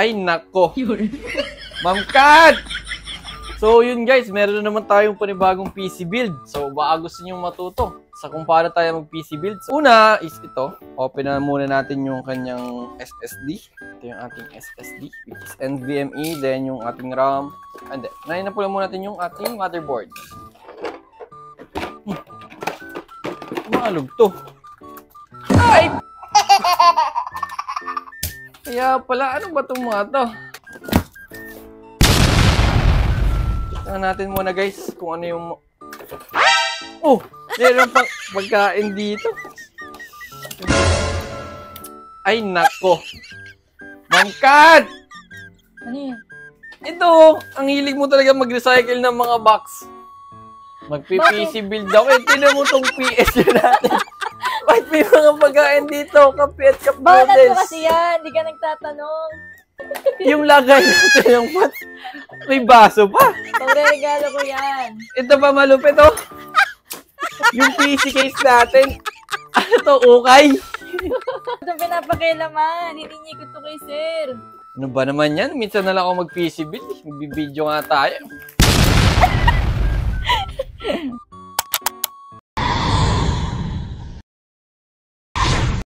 Ay, nako. Ma'am Kat! So, yun guys, meron na naman tayong panibagong PC build. So, baka gusto nyo matuto sa kung paano tayo mag-PC build. So, una is ito. Open na muna natin yung kanyang SSD. Ito yung ating SSD, which is NVMe. Then, yung ating RAM. And then, unahin na pula muna natin yung ating motherboard. Maalog to. Ay! Kaya pala, ano ba itong mga to? Tingnan natin muna guys kung ano yung... Oh! Meron pang pagkain dito. Ay, nako. Ma'am Kat! Ano yun? Ito, ang hilig mo talaga mag-recycle ng mga box. Magpi-PC build ako. Tinan mo tong PS natin. Bakit may mga pagkain dito? Kape at cup Bakit noodles. mo kasi yan? Hindi ka nagtatanong. Yung lagay natin ng pots, may baso pa. Pagre-regalo ko yan. Ito pa malupit, oh. Yung PC case natin. Ano to, ukay? Itong pinapakilaman. Hiningi ko to kay sir. Ano ba naman yan? Minsan na lang ako mag-PC build. Magbibideo nga tayo.